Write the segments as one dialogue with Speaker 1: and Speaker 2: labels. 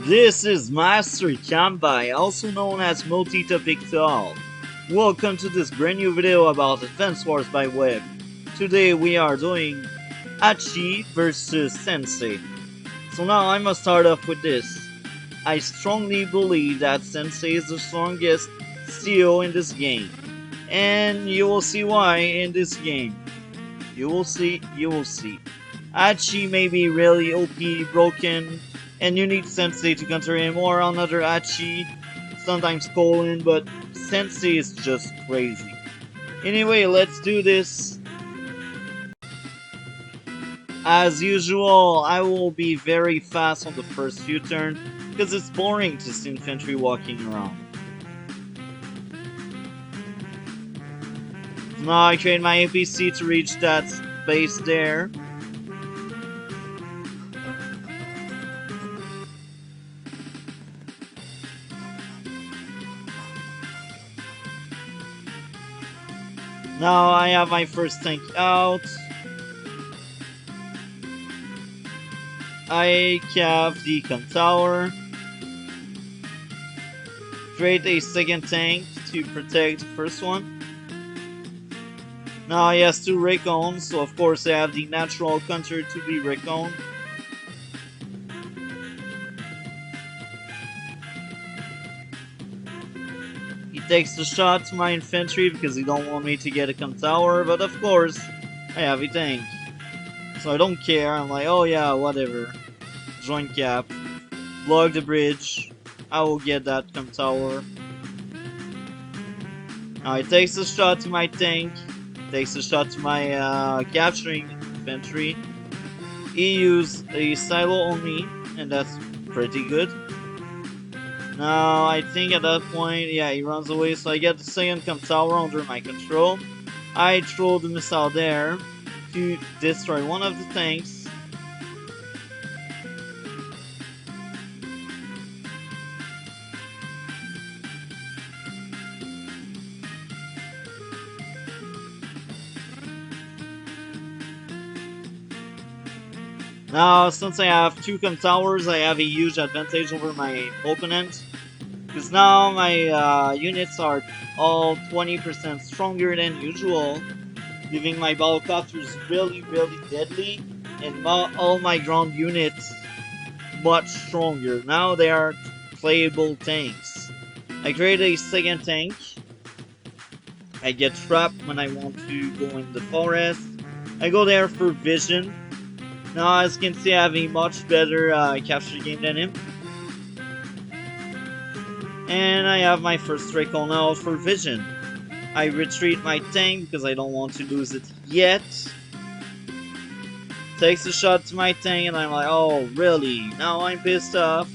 Speaker 1: This is Master Kambai, also known as Motita Pictal. Welcome to this brand new video about Advance Wars by Web. Today we are doing Hachi versus Sensei. So now I must start off with this. I strongly believe that Sensei is the strongest CEO in this game. And you will see why in this game. You will see. Hachi may be really OP, broken, and you need Sensei to counter him or another Hachi, sometimes Colin, but Sensei is just crazy. Anyway, let's do this. As usual, I will be very fast on the first few turns, because it's boring to see infantry walking around. Now I train my APC to reach that base there. Now I have my first tank out. I have the Con Tower. Create a second tank to protect the first one. Now he has 2 Recon, so of course I have the natural counter to be Recon. He takes the shot to my infantry because he don't want me to get a Con Tower, but of course I have a tank. So I don't care, I'm like, oh yeah, whatever. Join cap. Block the bridge. I will get that Con Tower. Now he takes a shot to my tank. Takes a shot to my capturing infantry. He used a silo on me, and that's pretty good. Now I think at that point, yeah, he runs away, so I get the second Con Tower under my control. I throw the missile there to destroy one of the tanks. Now, since I have 2 Con Towers, I have a huge advantage over my opponent. Because now my units are all 20% stronger than usual, giving my Battlecopters really deadly, and all my ground units much stronger. Now they are playable tanks. I create a second tank. I get trapped when I want to go in the forest. I go there for vision. Now, as you can see, I have a much better capture game than him. And I have my first Recon out for vision. I retreat my tank because I don't want to lose it yet. Takes a shot to my tank and I'm like, oh really? Now I'm pissed off.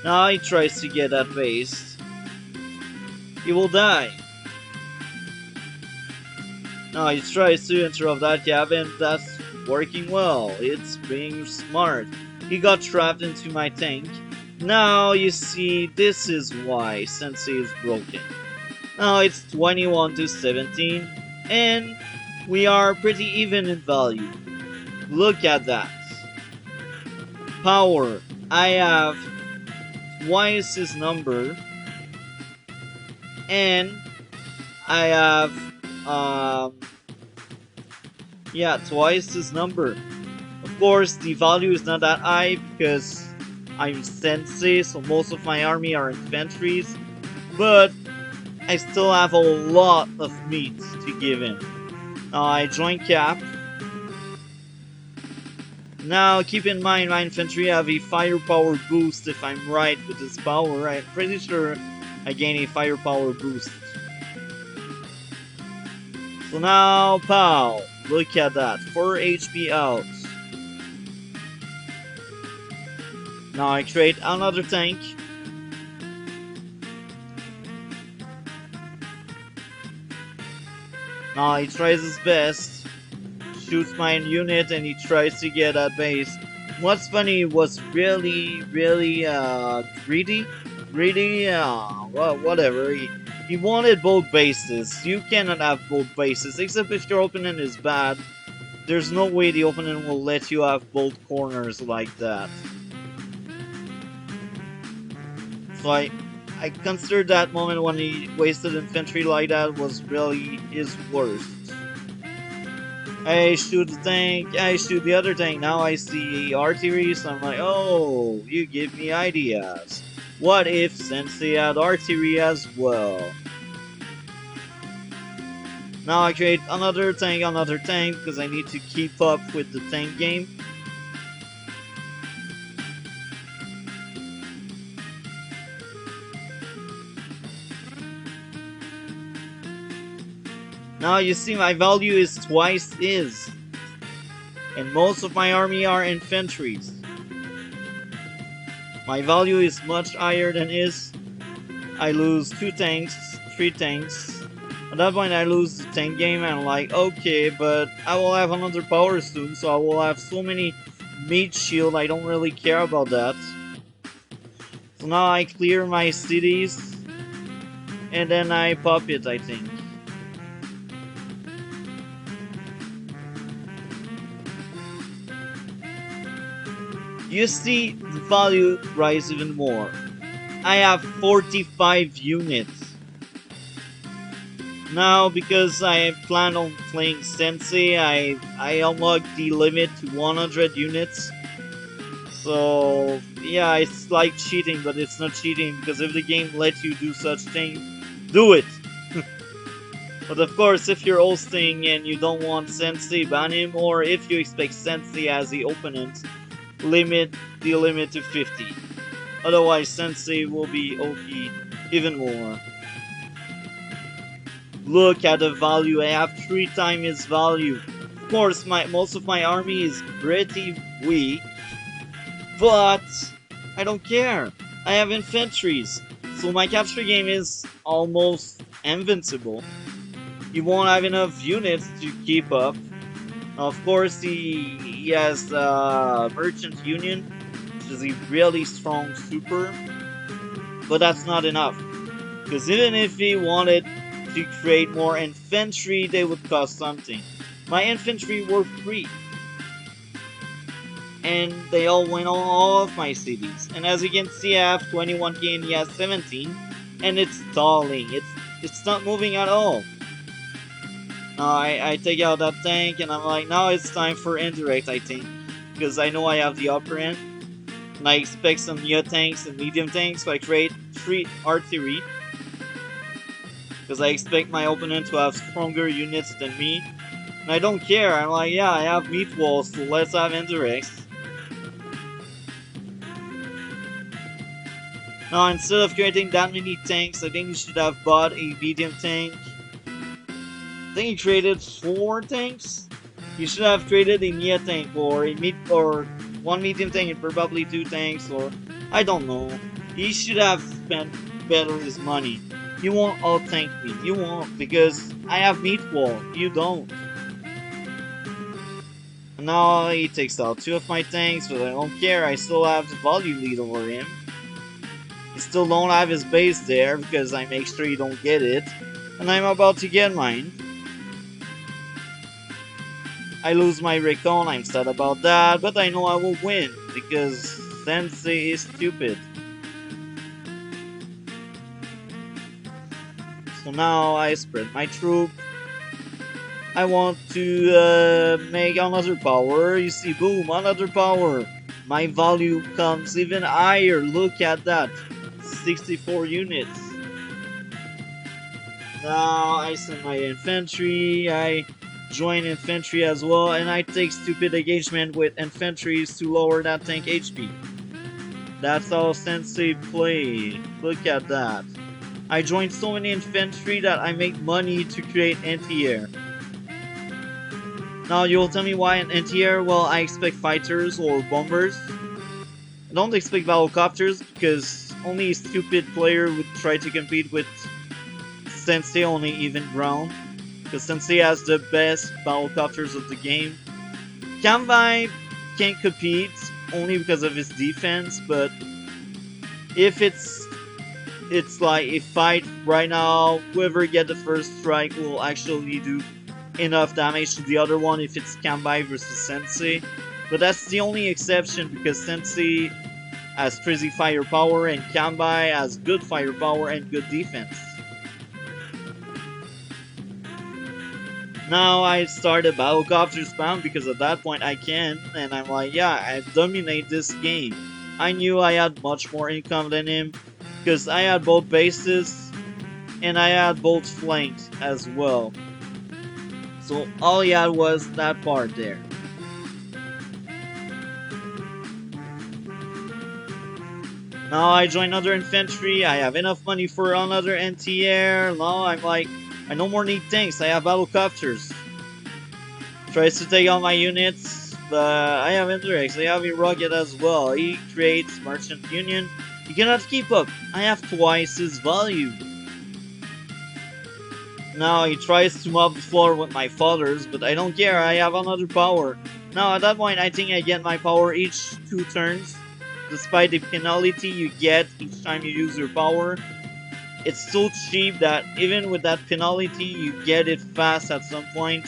Speaker 1: Now he tries to get that base. He will die. Now he tries to interrupt that cap, and that's working well. It's being smart. He got trapped into my tank. Now you see, this is why Sensei is broken. Now it's 21-17, and we are pretty even in value. Look at that. Power. I have twice his number, and I have yeah, twice his number. Of course, the value is not that high because I'm Sensei, so most of my army are infantries, but I still have a lot of meat to give him. Now I join cap. Now keep in mind, my infantry have a firepower boost if I'm right with this power. I'm pretty sure I gain a firepower boost. So now, pow! Look at that, 4 HP out. Now I create another tank. Now he tries his best. Shoots my unit and he tries to get that base. What's funny, was really greedy? Well, whatever. He wanted both bases. You cannot have both bases, except if your opponent is bad. There's no way the opponent will let you have both corners like that. So I consider that moment when he wasted infantry like that was really his worst. I shoot the tank, I shoot the other tank, now I see artillery, so I'm like, oh, you give me ideas. What if Sensei had artillery as well? Now I create another tank, because I need to keep up with the tank game. Now you see my value is twice his. And most of my army are infantries. My value is much higher than his. I lose 2 tanks, 3 tanks. At that point I lose the tank game and I'm like, okay, but I will have another power soon, so I will have so many meat shield, I don't really care about that. So now I clear my cities, and then I pop it, I think. You see the value rise even more. I have 45 units. Now, because I plan on playing Sensei, I unlocked the limit to 100 units. So, yeah, it's like cheating, but it's not cheating, because if the game lets you do such things, do it! But of course, if you're hosting and you don't want Sensei, ban him, or if you expect Sensei as the opponent, limit the limit to 50. Otherwise, Sensei will be OP even more. Look at the value, I have 3 times his value. Of course, most of my army is pretty weak, but I don't care. I have infantries, so my capture game is almost invincible. You won't have enough units to keep up. Of course, he has Merchant Union, which is a really strong super, but that's not enough. Because even if he wanted to create more infantry, they would cost something. My infantry were free, and they all went on all of my cities. And as you can see, I have 21k and he has 17, and it's stalling. It's not moving at all. I take out that tank, and I'm like, now it's time for indirect, I think. Because I know I have the upper end. And I expect some near tanks and medium tanks, so I create 3 artillery. Because I expect my opponent to have stronger units than me. And I don't care, I'm like, yeah, I have meat walls, so let's have indirects. Now, instead of creating that many tanks, I think you should have bought a medium tank. I think he created 4 tanks. You should have created a Nia tank or a 1 medium tank and probably 2 tanks, or I don't know. He should have spent better his money. You won't all tank me. You won't, because I have meat wall. You don't. And now he takes out 2 of my tanks, but I don't care. I still have the value lead over him. He still don't have his base there because I make sure you don't get it. And I'm about to get mine. I lose my recon, I'm sad about that, but I know I will win because Sensei is stupid. So now I spread my troop. I want to make another power. You see, boom, another power. My value comes even higher. Look at that. 64 units. Now I send my infantry. I join infantry as well, and I take stupid engagement with infantries to lower that tank HP. That's how Sensei play. Look at that. I joined so many infantry that I make money to create anti-air. Now you'll tell me why an anti-air? Well, I expect fighters or bombers. I don't expect battlecopters because only a stupid player would try to compete with Sensei on an even ground. Because Sensei has the best battlecopters of the game. Kanbai can't compete only because of his defense, but if it's like a fight right now, whoever get the first strike will actually do enough damage to the other one if it's Kanbai versus Sensei. But that's the only exception because Sensei has crazy firepower, and Kambai has good firepower and good defense. Now I started Battlecopter spam because at that point I can, and I'm like, yeah, I dominate this game. I knew I had much more income than him because I had both bases and I had both flanks as well. So all he had was that part there. Now I join another infantry, I have enough money for another anti-air. Now I'm like, I no more need tanks, I have battlecopters. Tries to take out my units, but I have indirects, I have a rocket as well. He creates merchant union. He cannot keep up, I have twice his value. Now he tries to mop the floor with my fathers, but I don't care, I have another power. Now at that point I think I get my power each 2 turns. Despite the penalty you get each time you use your power, it's so cheap that even with that penalty you get it fast at some point.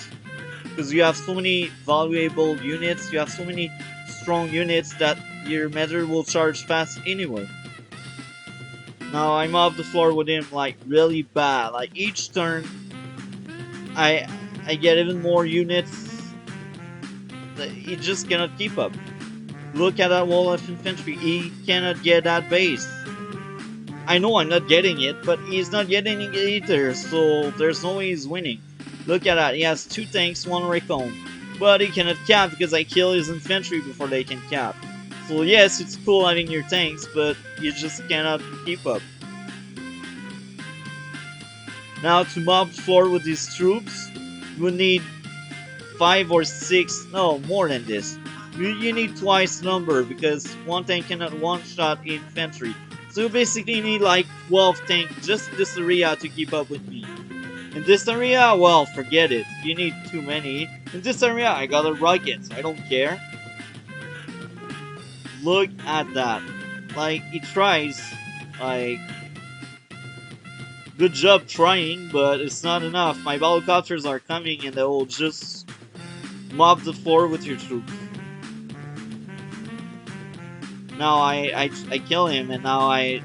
Speaker 1: Because you have so many valuable units, you have so many strong units that your meter will charge fast anyway. Now I'm off the floor with him like really bad. Like each turn I get even more units. He just cannot keep up. Look at that wall of infantry, he cannot get that base. I know I'm not getting it, but he's not getting it either, so there's no way he's winning. Look at that, he has 2 tanks, 1 recon. But he cannot cap because I kill his infantry before they can cap. So yes, it's cool having your tanks, but you just cannot keep up. Now to mob the floor with these troops, you need 5 or 6, no, more than this. You need twice the number because 1 tank cannot one-shot infantry. So you basically need like 12 tanks just in this area to keep up with me. In this area, well, forget it. You need too many. In this area, I got a rocket, so I don't care. Look at that. Like, he tries. Like, good job trying, but it's not enough. My battlecopters are coming and they will just mob the floor with your troops. Now I kill him, and now I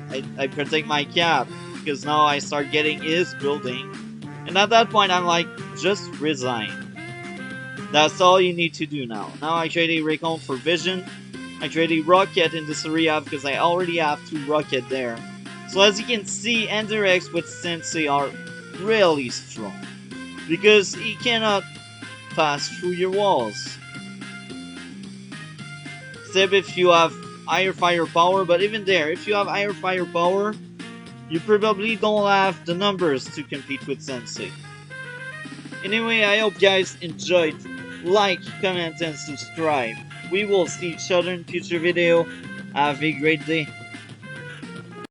Speaker 1: protect my cap, because now I start getting his building. And at that point I'm like, just resign. That's all you need to do now. Now I trade a recon for vision. I trade a rocket in this area because I already have 2 rocket there. So as you can see, Enderex with Sensei are really strong. Because he cannot pass through your walls. Except if you have higher firepower, but even there, if you have higher firepower, you probably don't have the numbers to compete with Sensei. Anyway, I hope you guys enjoyed. Like, comment, and subscribe. We will see each other in future video. Have a great day.